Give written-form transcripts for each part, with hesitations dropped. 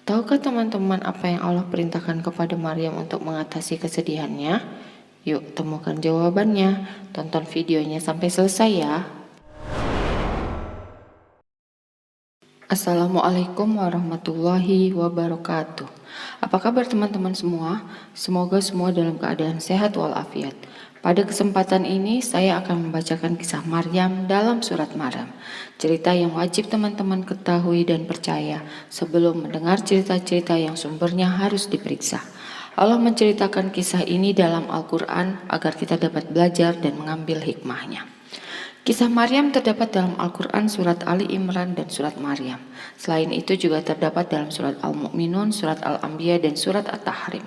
Tahukah teman-teman apa yang Allah perintahkan kepada Maryam untuk mengatasi kesedihannya? Yuk temukan jawabannya. Tonton videonya sampai selesai ya. Assalamualaikum warahmatullahi wabarakatuh. Apa kabar teman-teman semua? Semoga semua dalam keadaan sehat walafiat. Pada kesempatan ini saya akan membacakan kisah Maryam dalam surat Maryam. Cerita yang wajib teman-teman ketahui dan percaya sebelum mendengar cerita-cerita yang sumbernya harus diperiksa. Allah menceritakan kisah ini dalam Al-Quran agar kita dapat belajar dan mengambil hikmahnya. Kisah Maryam terdapat dalam Al-Quran surat Ali Imran dan surat Maryam. Selain itu juga terdapat dalam surat Al-Mu'minun, surat Al-Anbiya, dan surat At-Tahrim.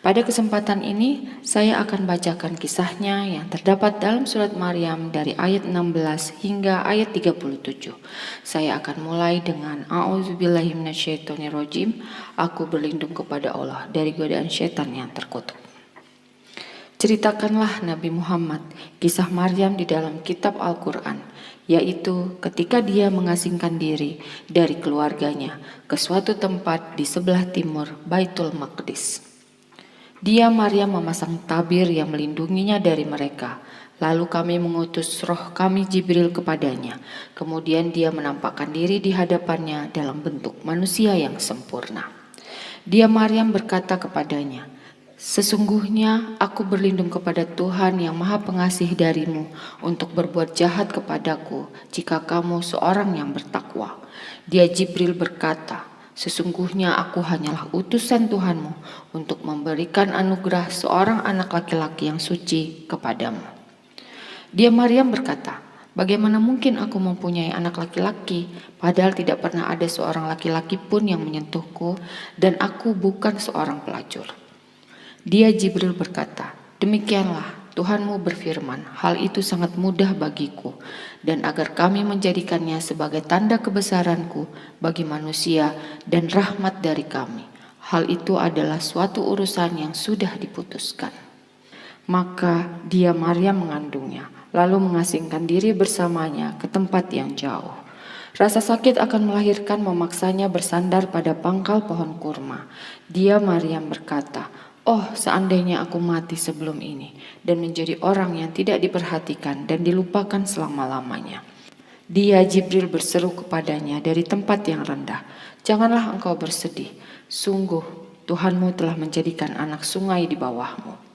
Pada kesempatan ini, saya akan bacakan kisahnya yang terdapat dalam surat Maryam dari ayat 16 hingga ayat 37. Saya akan mulai dengan A'udzubillahiminasyaitonirrojim. Aku berlindung kepada Allah dari godaan syaitan yang terkutuk. Ceritakanlah Nabi Muhammad kisah Maryam di dalam kitab Al-Quran, yaitu ketika dia mengasingkan diri dari keluarganya ke suatu tempat di sebelah timur Baitul Maqdis. Dia Maryam memasang tabir yang melindunginya dari mereka. Lalu kami mengutus roh kami Jibril kepadanya. Kemudian dia menampakkan diri di hadapannya dalam bentuk manusia yang sempurna. Dia Maryam berkata kepadanya, "Sesungguhnya aku berlindung kepada Tuhan yang Maha Pengasih darimu untuk berbuat jahat kepadaku jika kamu seorang yang bertakwa." Dia Jibril berkata, "Sesungguhnya aku hanyalah utusan Tuhanmu untuk memberikan anugerah seorang anak laki-laki yang suci kepadamu." Dia Maryam berkata, "Bagaimana mungkin aku mempunyai anak laki-laki, padahal tidak pernah ada seorang laki-laki pun yang menyentuhku dan aku bukan seorang pelacur." Dia Jibril berkata, "Demikianlah Tuhanmu berfirman, hal itu sangat mudah bagiku, dan agar kami menjadikannya sebagai tanda kebesaranku bagi manusia dan rahmat dari kami. Hal itu adalah suatu urusan yang sudah diputuskan." Maka dia Maryam mengandungnya, lalu mengasingkan diri bersamanya ke tempat yang jauh. Rasa sakit akan melahirkan memaksanya bersandar pada pangkal pohon kurma. Dia Maryam berkata, "Oh, seandainya aku mati sebelum ini dan menjadi orang yang tidak diperhatikan dan dilupakan selama-lamanya." Dia Jibril berseru kepadanya dari tempat yang rendah, "Janganlah engkau bersedih. Sungguh Tuhanmu telah menjadikan anak sungai di bawahmu.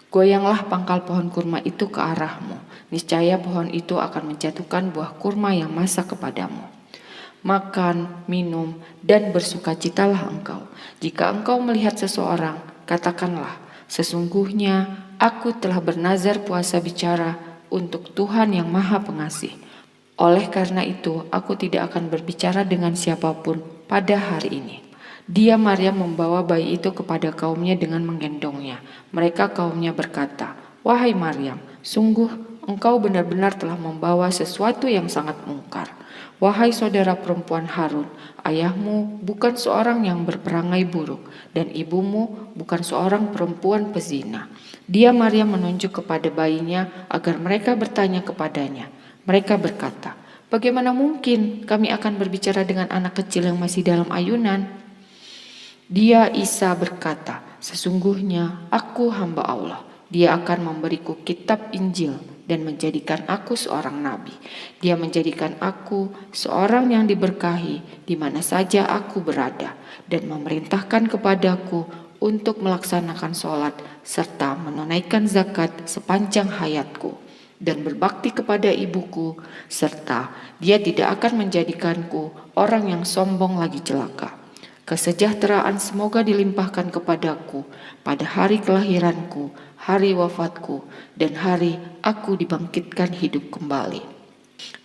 Goyanglah pangkal pohon kurma itu ke arahmu. Niscaya pohon itu akan menjatuhkan buah kurma yang masak kepadamu. Makan, minum, dan bersukacitalah engkau. Jika engkau melihat seseorang, katakanlah, sesungguhnya aku telah bernazar puasa bicara untuk Tuhan yang Maha Pengasih. Oleh karena itu, aku tidak akan berbicara dengan siapapun pada hari ini." Dia Maryam membawa bayi itu kepada kaumnya dengan menggendongnya. Mereka kaumnya berkata, "Wahai Maryam, sungguh engkau benar-benar telah membawa sesuatu yang sangat mungkar. Wahai saudara perempuan Harun, ayahmu bukan seorang yang berperangai buruk dan ibumu bukan seorang perempuan pezina." Dia Maryam menunjuk kepada bayinya agar mereka bertanya kepadanya. Mereka berkata, "Bagaimana mungkin kami akan berbicara dengan anak kecil yang masih dalam ayunan?" Dia Isa berkata, "Sesungguhnya aku hamba Allah. Dia akan memberiku kitab Injil dan menjadikan aku seorang nabi. Dia menjadikan aku seorang yang diberkahi di mana saja aku berada dan memerintahkan kepadaku untuk melaksanakan sholat serta menunaikan zakat sepanjang hayatku dan berbakti kepada ibuku, serta dia tidak akan menjadikanku orang yang sombong lagi celaka. Kesejahteraan semoga dilimpahkan kepadaku pada hari kelahiranku, hari wafatku, dan hari aku dibangkitkan hidup kembali."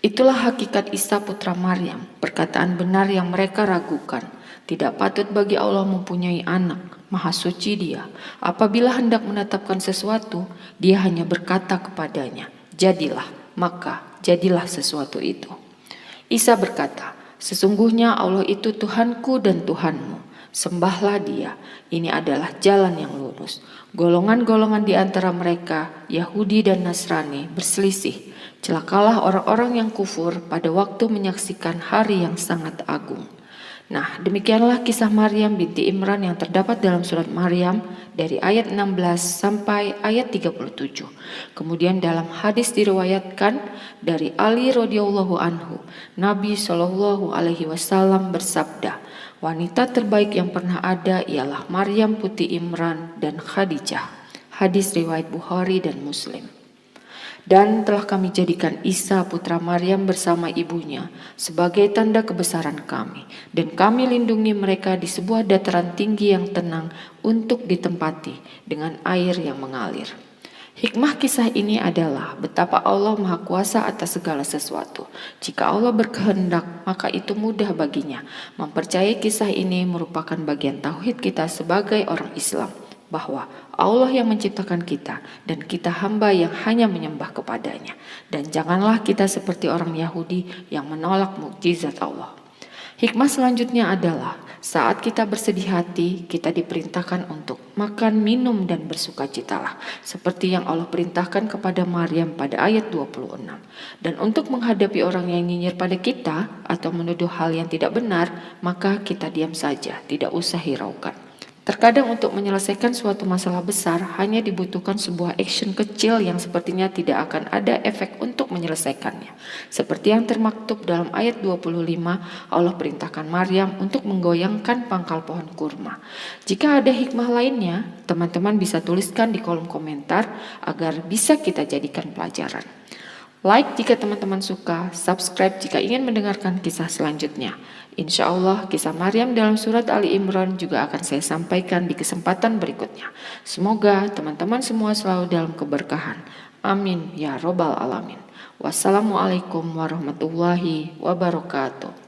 Itulah hakikat Isa putra Maryam, perkataan benar yang mereka ragukan. Tidak patut bagi Allah mempunyai anak, Maha Suci Dia. Apabila hendak menetapkan sesuatu, Dia hanya berkata kepadanya, "Jadilah," maka jadilah sesuatu itu. Isa berkata, "Sesungguhnya Allah itu Tuhanku dan Tuhanmu. Sembahlah Dia. Ini adalah jalan yang lurus." Golongan-golongan di antara mereka, Yahudi dan Nasrani, berselisih. Celakalah orang-orang yang kufur pada waktu menyaksikan hari yang sangat agung. Nah, demikianlah kisah Maryam binti Imran yang terdapat dalam surat Maryam dari ayat 16 sampai ayat 37. Kemudian dalam hadis diriwayatkan dari Ali radhiyallahu anhu, Nabi Shallallahu alaihi wasallam bersabda, wanita terbaik yang pernah ada ialah Maryam putri Imran dan Khadijah. Hadis riwayat Bukhari dan Muslim. Dan telah kami jadikan Isa putra Maryam bersama ibunya sebagai tanda kebesaran kami, dan kami lindungi mereka di sebuah dataran tinggi yang tenang untuk ditempati dengan air yang mengalir. Hikmah kisah ini adalah betapa Allah Maha Kuasa atas segala sesuatu. Jika Allah berkehendak, maka itu mudah baginya. Mempercayai kisah ini merupakan bagian tauhid kita sebagai orang Islam, bahwa Allah yang menciptakan kita dan kita hamba yang hanya menyembah kepadanya. Dan janganlah kita seperti orang Yahudi yang menolak mukjizat Allah. Hikmah selanjutnya adalah saat kita bersedih hati, kita diperintahkan untuk makan, minum, dan bersukacitalah, seperti yang Allah perintahkan kepada Maryam pada ayat 26. Dan untuk menghadapi orang yang nyinyir pada kita atau menuduh hal yang tidak benar, maka kita diam saja, tidak usah hiraukan. Terkadang untuk menyelesaikan suatu masalah besar hanya dibutuhkan sebuah action kecil yang sepertinya tidak akan ada efek untuk menyelesaikannya. Seperti yang termaktub dalam ayat 25, Allah perintahkan Maryam untuk menggoyangkan pangkal pohon kurma. Jika ada hikmah lainnya, teman-teman bisa tuliskan di kolom komentar agar bisa kita jadikan pelajaran. Like jika teman-teman suka, subscribe jika ingin mendengarkan kisah selanjutnya. Insya Allah kisah Maryam dalam surat Ali Imran juga akan saya sampaikan di kesempatan berikutnya. Semoga teman-teman semua selalu dalam keberkahan. Amin ya robbal alamin. Wassalamualaikum warahmatullahi wabarakatuh.